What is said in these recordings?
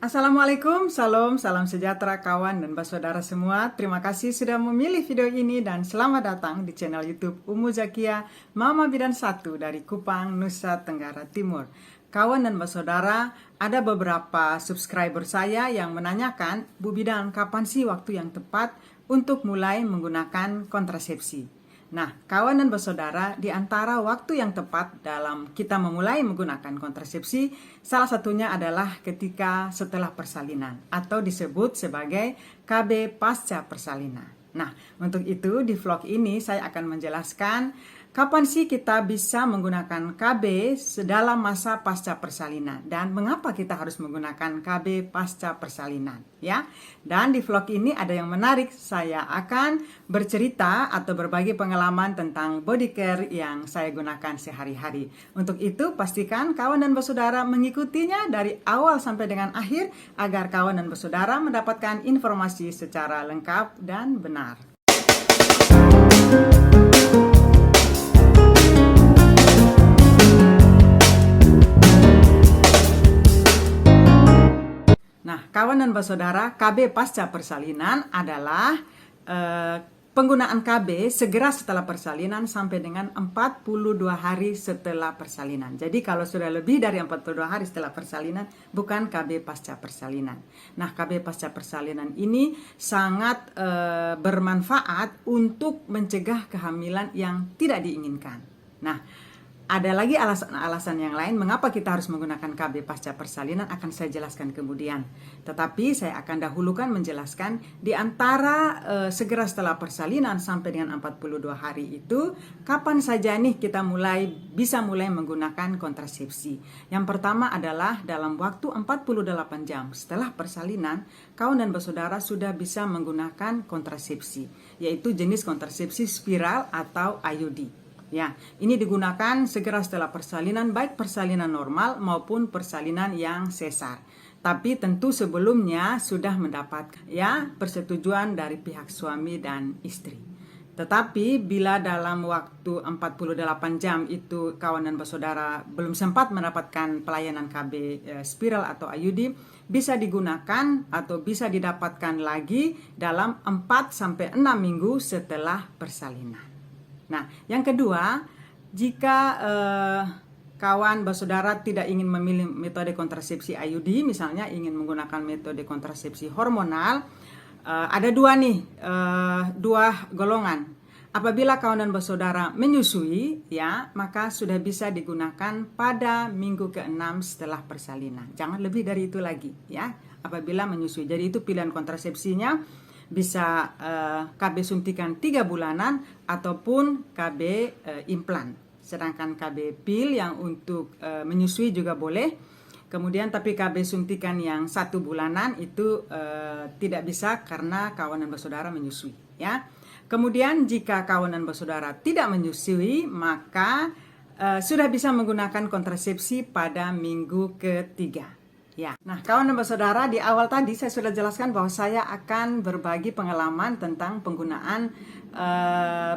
Assalamualaikum, salam sejahtera kawan dan saudara semua. Terima kasih sudah memilih video ini dan selamat datang di channel YouTube Umu Zakia Mama Bidan 1 dari Kupang, Nusa Tenggara Timur. Kawan dan saudara, ada beberapa subscriber saya yang menanyakan, Bu Bidan, kapan sih waktu yang tepat untuk mulai menggunakan kontrasepsi? Nah, kawan dan bersaudara, di antara waktu yang tepat dalam kita memulai menggunakan kontrasepsi, salah satunya adalah ketika setelah persalinan atau disebut sebagai KB pasca persalinan. Nah, untuk itu di vlog ini saya akan menjelaskan kapan sih kita bisa menggunakan KB dalam masa pasca persalinan dan mengapa kita harus menggunakan KB pasca persalinan, ya. Dan di vlog ini ada yang menarik, saya akan bercerita atau berbagi pengalaman tentang body care yang saya gunakan sehari-hari. Untuk itu pastikan kawan dan bersaudara mengikutinya dari awal sampai dengan akhir agar kawan dan bersaudara mendapatkan informasi secara lengkap dan benar. Nah, kawan dan bersaudara, KB pasca persalinan adalah penggunaan KB segera setelah persalinan sampai dengan 42 hari setelah persalinan. Jadi kalau sudah lebih dari 42 hari setelah persalinan, bukan KB pasca persalinan. Nah, KB pasca persalinan ini sangat bermanfaat untuk mencegah kehamilan yang tidak diinginkan. Nah, ada lagi alasan-alasan yang lain mengapa kita harus menggunakan KB pasca persalinan akan saya jelaskan kemudian. Tetapi saya akan dahulukan menjelaskan di antara segera setelah persalinan sampai dengan 42 hari itu kapan saja nih kita bisa mulai menggunakan kontrasepsi. Yang pertama adalah dalam waktu 48 jam setelah persalinan, kawan dan bersaudara sudah bisa menggunakan kontrasepsi, yaitu jenis kontrasepsi spiral atau IUD. Ya, ini digunakan segera setelah persalinan, baik persalinan normal maupun persalinan yang sesar. Tapi tentu sebelumnya sudah mendapat persetujuan dari pihak suami dan istri. Tetapi bila dalam waktu 48 jam itu kawan dan bersaudara belum sempat mendapatkan pelayanan KB spiral atau IUD, bisa digunakan atau bisa didapatkan lagi dalam 4-6 minggu setelah persalinan. Nah, yang kedua, jika kawan bersaudara tidak ingin memilih metode kontrasepsi IUD, misalnya ingin menggunakan metode kontrasepsi hormonal, ada dua golongan. Apabila kawan dan bersaudara menyusui, ya, maka sudah bisa digunakan pada minggu ke-6 setelah persalinan. Jangan lebih dari itu lagi, ya, apabila menyusui. Jadi itu pilihan kontrasepsinya. Bisa KB suntikan 3 bulanan ataupun KB implan. Sedangkan KB pil yang untuk menyusui juga boleh. Kemudian tapi KB suntikan yang 1 bulanan itu tidak bisa karena kawan dan bersaudara menyusui, ya. Kemudian jika kawan dan bersaudara tidak menyusui, maka sudah bisa menggunakan kontrasepsi pada minggu ketiga. Ya, nah kawan dan saudara, di awal tadi saya sudah jelaskan bahwa saya akan berbagi pengalaman tentang penggunaan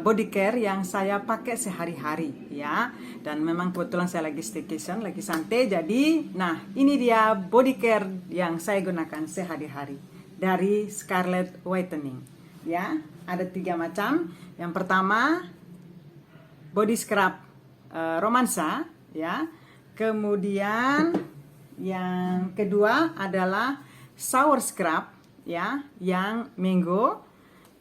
body care yang saya pakai sehari-hari, ya. Dan memang kebetulan saya lagi staycation, lagi santai, jadi nah ini dia body care yang saya gunakan sehari-hari dari Scarlett Whitening, ya. Ada 3 macam. Yang pertama body scrub romansa, ya. Kemudian yang kedua adalah shower scrub, ya, yang mango.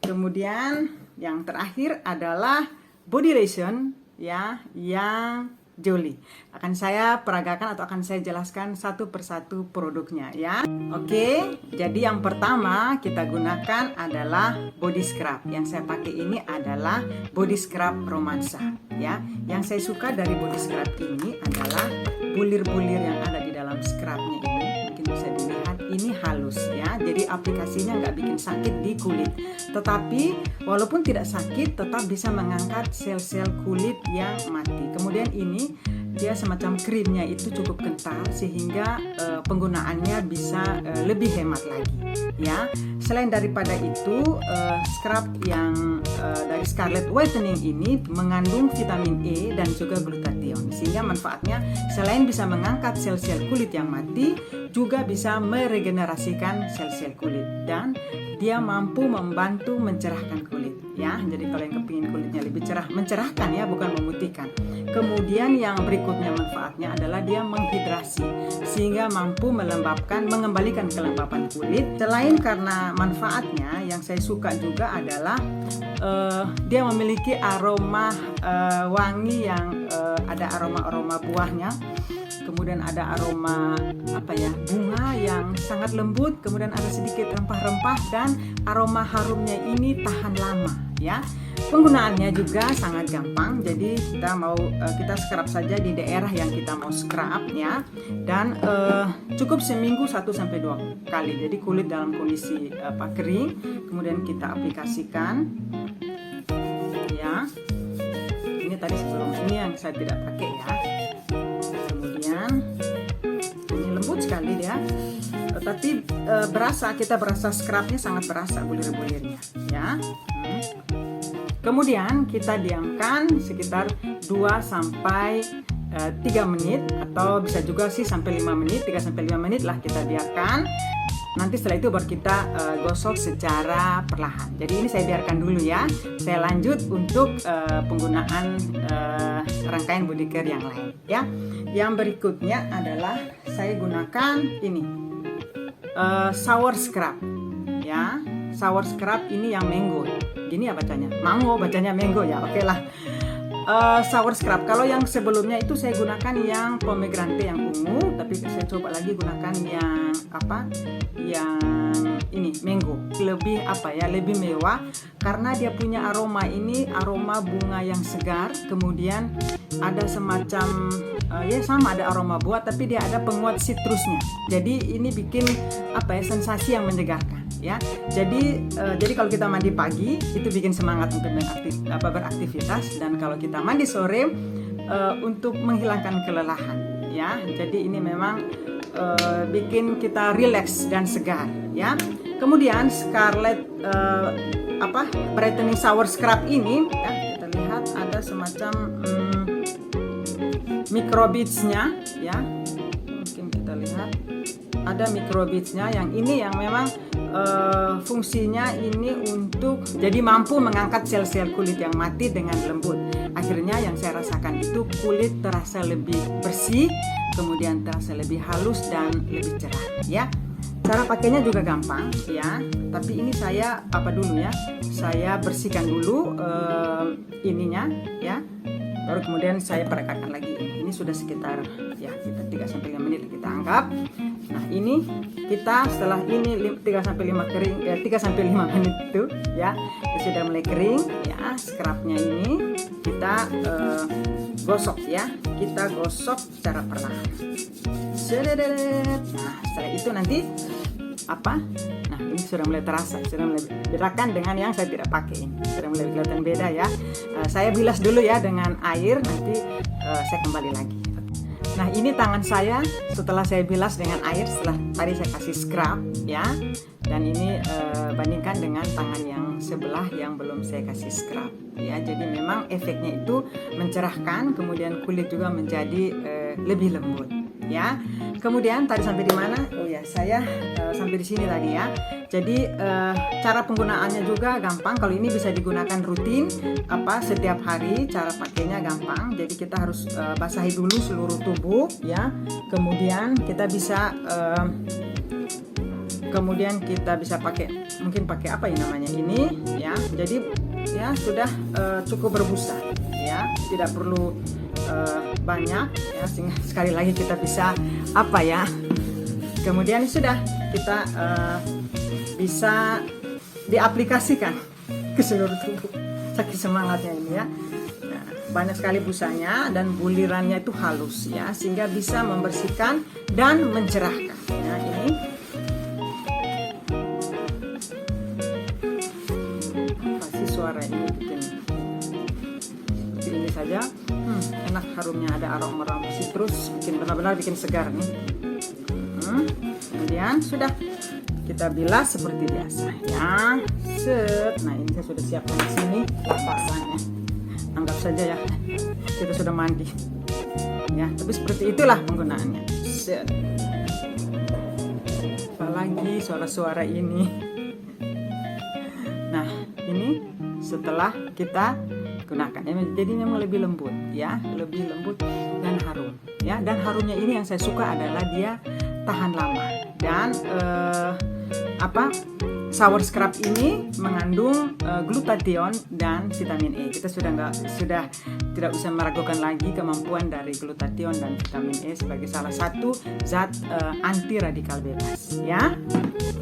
Kemudian yang terakhir adalah body lotion, ya, yang Jolie. Akan saya peragakan atau akan saya jelaskan satu persatu produknya, ya. Oke, jadi yang pertama kita gunakan adalah body scrub. Yang saya pakai ini adalah body scrub romansa, ya. Yang saya suka dari body scrub ini adalah bulir-bulir yang ada di dalam scrubnya ini. Mungkin bisa dilihat, ini halus, ya. Jadi aplikasinya nggak bikin sakit di kulit. Tetapi walaupun tidak sakit, tetap bisa mengangkat sel-sel kulit yang mati. Kemudian ini dia semacam krimnya itu cukup kental sehingga penggunaannya bisa lebih hemat lagi, ya. Selain daripada itu, scrub yang dari Scarlett Whitening ini mengandung vitamin E dan juga glutathione sehingga manfaatnya selain bisa mengangkat sel-sel kulit yang mati, juga bisa meregenerasikan sel-sel kulit dan dia mampu membantu mencerahkan kulit ya. Jadi kalau yang kepingin kulitnya lebih cerah, mencerahkan ya, bukan memutihkan. Kemudian yang berikutnya manfaatnya adalah dia menghidrasi sehingga mampu melembabkan, mengembalikan kelembapan kulit. Selain karena manfaatnya, yang saya suka juga adalah dia memiliki aroma wangi yang ada aroma-aroma buahnya. Kemudian ada aroma bunga yang sangat lembut, kemudian ada sedikit rempah-rempah dan aroma harumnya ini tahan lama ya. Penggunaannya juga sangat gampang. Jadi kita scrub saja di daerah yang kita mau scrub ya. Dan cukup seminggu 1-2 kali. Jadi kulit dalam kondisi kering, kemudian kita aplikasikan ya. Ini tadi sebelum ini yang saya tidak pakai ya. Ini lembut sekali dia, tetapi kita berasa scrubnya sangat berasa bulir-bulirnya ya. Kemudian kita diamkan sekitar 2-3 menit atau bisa juga sih sampai 5 menit, 3-5 menit lah kita biarkan. Nanti setelah itu baru kita gosok secara perlahan. Jadi ini saya biarkan dulu ya. Saya lanjut untuk penggunaan rangkaian body care yang lain ya. Yang berikutnya adalah saya gunakan ini shower scrub ya. Shower scrub ini yang mango. Gini ya bacanya, mango bacanya mango ya. Oke lah. Shower scrub. Kalau yang sebelumnya itu saya gunakan yang pomegranate yang ungu, tapi saya coba lagi gunakan yang yang ini mango. Lebih lebih mewah karena dia punya aroma ini, aroma bunga yang segar, kemudian ada semacam ada aroma buah tapi dia ada penguat sitrusnya. Jadi ini bikin sensasi yang menyegarkan ya. Jadi kalau kita mandi pagi itu bikin semangat untuk beraktivitas, dan kalau kita mandi sore untuk menghilangkan kelelahan ya. Jadi ini memang bikin kita rileks dan segar ya. Kemudian Scarlett brightening shower scrub ini ya, kita lihat ada semacam microbeads-nya ya. Mungkin kita lihat ada microbeads-nya yang ini yang memang fungsinya ini untuk jadi mampu mengangkat sel-sel kulit yang mati dengan lembut. Akhirnya yang saya rasakan itu kulit terasa lebih bersih, kemudian terasa lebih halus dan lebih cerah ya. Cara pakainya juga gampang ya. Tapi ini saya saya bersihkan dulu ininya ya. Baru kemudian saya perekatkan lagi. Ini sudah sekitar ya kita 3-5 menit kita anggap. Nah, ini kita setelah ini 3-5 menit itu ya, sudah mulai kering ya, scrubnya ini kita gosok ya. Kita gosok secara perlahan. Nah, setelah itu nanti Nah, ini sudah mulai terasa, sudah mulai bedakan dengan yang saya tidak pakai ini. Sudah mulai kelihatan beda ya. Saya bilas dulu ya dengan air, nanti saya kembali lagi. Nah, ini tangan saya setelah saya bilas dengan air, setelah tadi saya kasih scrub ya. Dan ini bandingkan dengan tangan yang sebelah yang belum saya kasih scrub ya. Jadi memang efeknya itu mencerahkan, kemudian kulit juga menjadi lebih lembut ya. Kemudian tadi sampai di mana? Oh ya, saya sampai di sini tadi ya. Jadi cara penggunaannya juga gampang. Kalau ini bisa digunakan rutin setiap hari. Cara pakainya gampang. Jadi kita harus basahi dulu seluruh tubuh ya. Kemudian kita bisa pakai ini ya. Jadi ya sudah cukup berbusa ya. Tidak perlu banyak ya, sehingga sekali lagi kita bisa kemudian sudah kita bisa diaplikasikan ke seluruh tubuh. Saking semangatnya ini ya. Nah, banyak sekali busanya dan bulirannya itu halus ya, sehingga bisa membersihkan dan mencerahkan ya. Ini pasti suara ini bikin seperti ini saja. Enak, harumnya ada aroma citrus, benar-benar bikin segar nih. Kemudian sudah kita bilas seperti biasa ya. Nah, ini saya sudah siapkan di sini lapasannya. Anggap saja ya kita sudah mandi. ya. Tapi seperti itulah penggunaannya. Set. Apalagi suara-suara ini. Nah, ini setelah kita gunakan ya, jadi memang lebih lembut ya, lebih lembut dan harum ya. Dan harumnya ini yang saya suka adalah dia tahan lama. Dan sour scrub ini mengandung glutathione dan vitamin E. Kita sudah tidak usah meragukan lagi kemampuan dari glutathione dan vitamin E sebagai salah satu zat anti radikal bebas ya.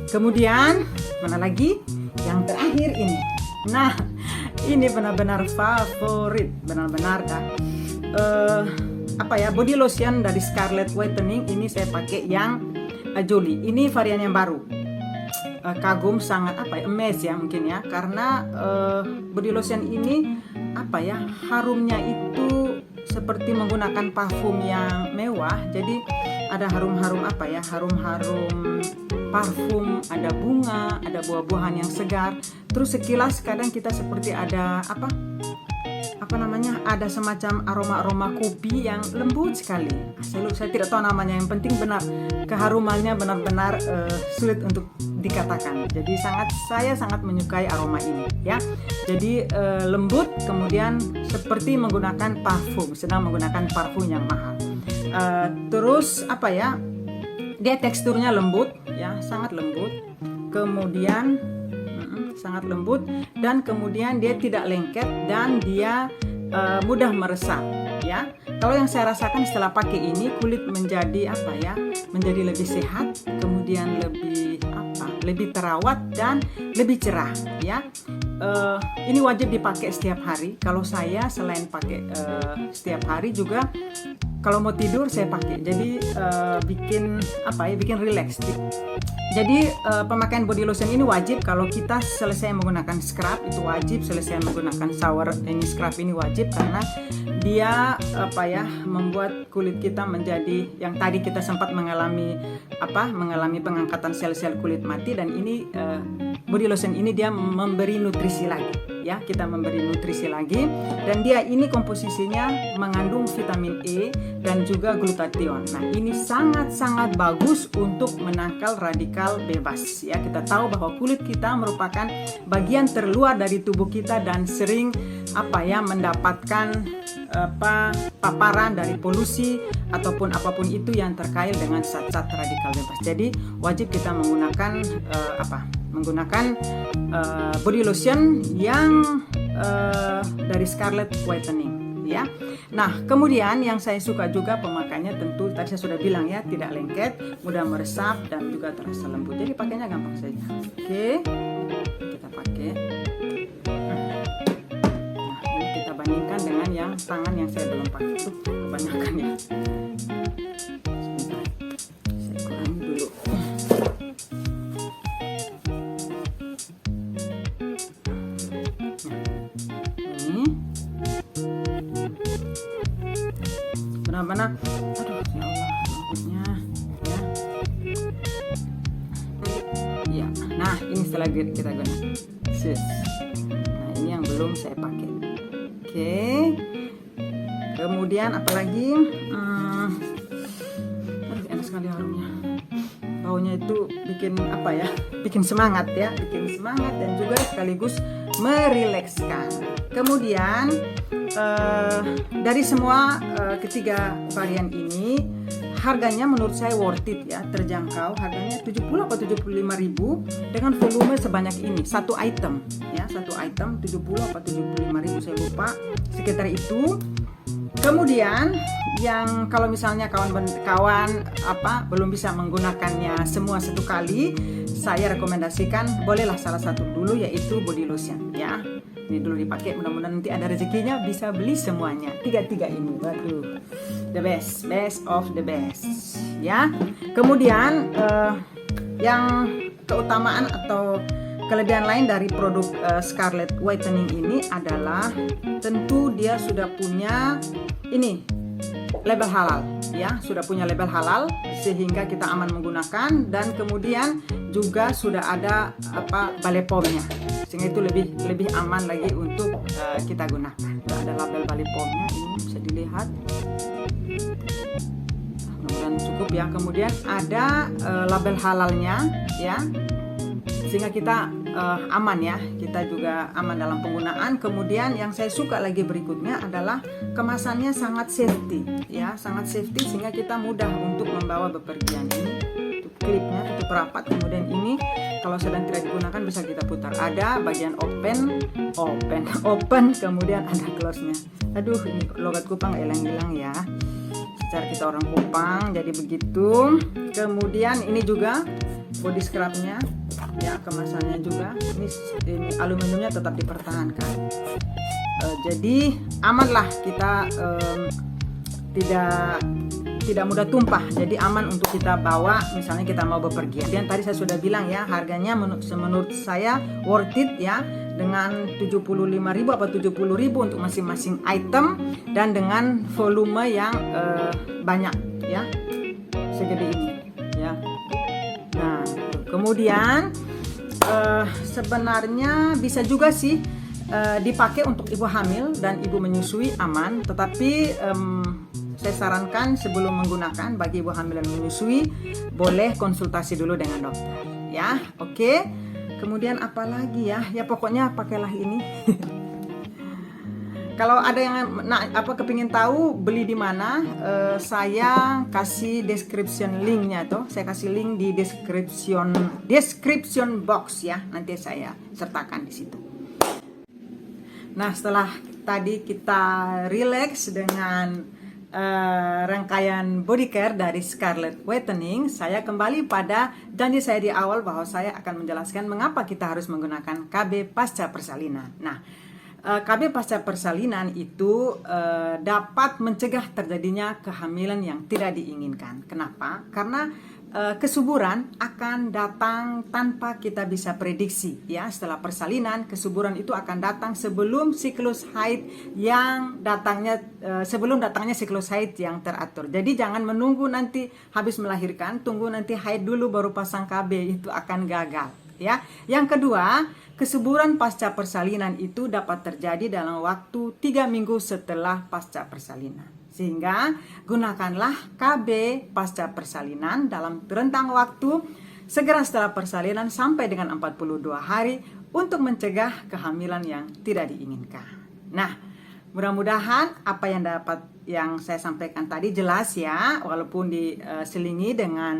Kemudian mana lagi? Yang terakhir ini. Nah, ini benar-benar favorit, benar-benar body lotion dari Scarlett Whitening. Ini saya pakai yang Jolie. Ini varian yang baru. Kagum, sangat amazed ya mungkin ya, karena body lotion ini harumnya itu seperti menggunakan parfum yang mewah. Jadi ada harum-harum harum-harum parfum, ada bunga, ada buah-buahan yang segar. Terus sekilas kadang kita seperti ada ada semacam aroma-aroma kopi yang lembut sekali. Saya tidak tahu namanya, yang penting benar keharumannya benar-benar sulit untuk dikatakan. Jadi saya sangat menyukai aroma ini ya. Jadi lembut, kemudian seperti menggunakan parfum, sedang menggunakan parfum yang mahal. Terus dia teksturnya lembut ya, sangat lembut. Kemudian sangat lembut, dan kemudian dia tidak lengket dan dia mudah meresap ya. Kalau yang saya rasakan setelah pakai ini, kulit menjadi menjadi lebih sehat, kemudian lebih terawat dan lebih cerah ya. Ini wajib dipakai setiap hari. Kalau saya selain pakai setiap hari juga, kalau mau tidur saya pakai. Jadi bikin relax. Jadi pemakaian body lotion ini wajib. Kalau kita selesai menggunakan scrub itu wajib, selesai menggunakan scrub ini wajib, karena dia membuat kulit kita menjadi, yang tadi kita sempat mengalami pengangkatan sel-sel kulit mati, dan ini body lotion ini dia memberi nutrisi lagi ya, kita memberi nutrisi lagi. Dan dia ini komposisinya mengandung vitamin E dan juga glutathione. Nah, ini sangat-sangat bagus untuk menangkal radikal bebas ya. Kita tahu bahwa kulit kita merupakan bagian terluar dari tubuh kita dan sering mendapatkan paparan dari polusi ataupun apapun itu yang terkait dengan zat-zat radikal bebas. Jadi wajib kita menggunakan body lotion yang dari Scarlett Whitening ya. Nah, kemudian yang saya suka juga pemakaiannya, tentu tadi saya sudah bilang ya, tidak lengket, mudah meresap dan juga terasa lembut. Jadi pakainya gampang saja. Oke, kita pakai. Nah, ini kita bandingkan dengan yang tangan yang saya belum pakai, itu kebanyakan ya. Sebentar, saya kurangi dulu. Benar-benar, aduh ya Allah, lembutnya ya. Ya, nah ini setelah kita gunakan. Nah, ini yang belum saya pakai. Oke. Kemudian apalagi? Enak sekali harumnya. Baunya itu bikin semangat ya, bikin semangat dan juga sekaligus merilekskan. Kemudian dari semua ketiga varian ini, harganya menurut saya worth it ya, terjangkau. Harganya 70 atau 75 ribu dengan volume sebanyak ini, satu item 70 atau 75 ribu, saya lupa, sekitar itu. Kemudian yang kalau misalnya kawan-kawan belum bisa menggunakannya semua satu kali, saya rekomendasikan bolehlah salah satu dulu, yaitu body lotion ya. Ini dulu dipakai, mudah-mudahan nanti ada rezekinya bisa beli semuanya. Tiga ini, waduh, the best of the best ya. Kemudian yang keutamaan atau kelebihan lain dari produk Scarlett Whitening ini adalah tentu dia sudah punya ini label halal ya, sudah punya label halal sehingga kita aman menggunakan, dan kemudian juga sudah ada Balai POM-nya sehingga itu lebih aman lagi untuk kita gunakan. Sudah ada label Balai POM-nya, ini bisa dilihat Mudah-mudahan cukup ya. Kemudian ada label halalnya ya, sehingga kita aman ya, kita juga aman dalam penggunaan. Kemudian yang saya suka lagi berikutnya adalah kemasannya sangat safety ya, sangat safety sehingga kita mudah untuk membawa bepergian. Ini klipnya tutup rapat, kemudian ini kalau sedang tidak digunakan bisa kita putar. Ada bagian open, kemudian ada close-nya. Aduh, ini logat Kupang hilang-hilang ya. Secara kita orang Kupang, jadi begitu. Kemudian ini juga body scrubnya ya, kemasannya juga ini aluminiumnya tetap dipertahankan. Jadi amanlah kita, tidak mudah tumpah, jadi aman untuk kita bawa misalnya kita mau bepergian. Dan tadi saya sudah bilang ya, harganya menurut saya worth it ya, dengan 75.000 atau 70.000 untuk masing-masing item, dan dengan volume yang banyak ya, segede ini ya. Nah, kemudian sebenarnya bisa juga sih dipakai untuk ibu hamil dan ibu menyusui, aman. Tetapi saya sarankan sebelum menggunakan bagi ibu hamil dan menyusui, boleh konsultasi dulu dengan dokter ya. Oke. Kemudian apa lagi ya? Ya pokoknya pakailah ini. Kalau ada yang kepingin tahu beli di mana, saya kasih description linknya tuh. Saya kasih link di description box ya. Nanti saya sertakan di situ. Nah, setelah tadi kita relax dengan rangkaian body care dari Scarlett Whitening, saya kembali pada janji saya di awal bahwa saya akan menjelaskan mengapa kita harus menggunakan KB pasca persalinan. Nah, KB pasca persalinan itu dapat mencegah terjadinya kehamilan yang tidak diinginkan. Kenapa? Karena kesuburan akan datang tanpa kita bisa prediksi ya. Setelah persalinan, kesuburan itu akan datang sebelum siklus haid yang sebelum datangnya siklus haid yang teratur. Jadi jangan menunggu nanti habis melahirkan, tunggu nanti haid dulu baru pasang KB, itu akan gagal ya. Yang kedua, kesuburan pasca persalinan itu dapat terjadi dalam waktu 3 minggu setelah pasca persalinan. Sehingga gunakanlah KB pasca persalinan dalam rentang waktu segera setelah persalinan sampai dengan 42 hari untuk mencegah kehamilan yang tidak diinginkan. Nah, mudah-mudahan apa yang saya sampaikan tadi jelas ya, walaupun diselingi dengan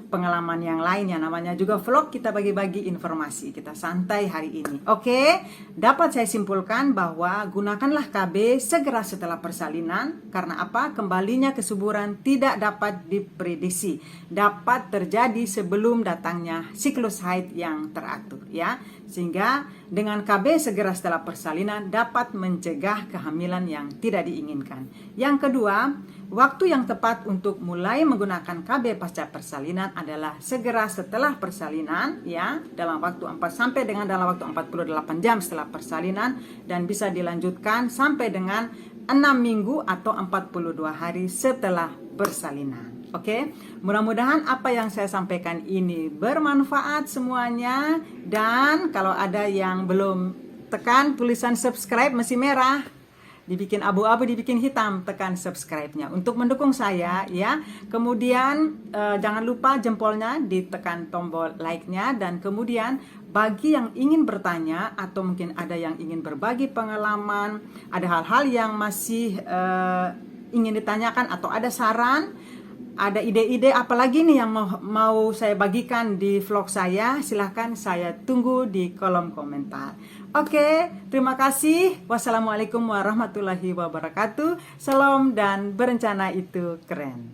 pengalaman yang lainnya, namanya juga vlog, kita bagi-bagi informasi, kita santai hari ini. Oke, dapat saya simpulkan bahwa gunakanlah KB segera setelah persalinan. Karena apa? Kembalinya kesuburan tidak dapat diprediksi, dapat terjadi sebelum datangnya siklus haid yang teratur ya. Sehingga dengan KB segera setelah persalinan dapat mencegah kehamilan yang tidak diinginkan. Yang kedua, waktu yang tepat untuk mulai menggunakan KB pasca persalinan adalah segera setelah persalinan ya, dalam waktu 48 jam setelah persalinan, dan bisa dilanjutkan sampai dengan 6 minggu atau 42 hari setelah persalinan. Oke, mudah-mudahan apa yang saya sampaikan ini bermanfaat semuanya. Dan kalau ada yang belum tekan tulisan subscribe masih merah, dibikin abu-abu, dibikin hitam, tekan subscribe-nya untuk mendukung saya ya. Kemudian jangan lupa jempolnya, ditekan tombol like-nya. Dan kemudian bagi yang ingin bertanya atau mungkin ada yang ingin berbagi pengalaman, ada hal-hal yang masih ingin ditanyakan atau ada saran, ada ide-ide apalagi nih yang mau saya bagikan di vlog saya, silahkan saya tunggu di kolom komentar. Oke, terima kasih. Wassalamualaikum warahmatullahi wabarakatuh. Salam dan berencana itu keren.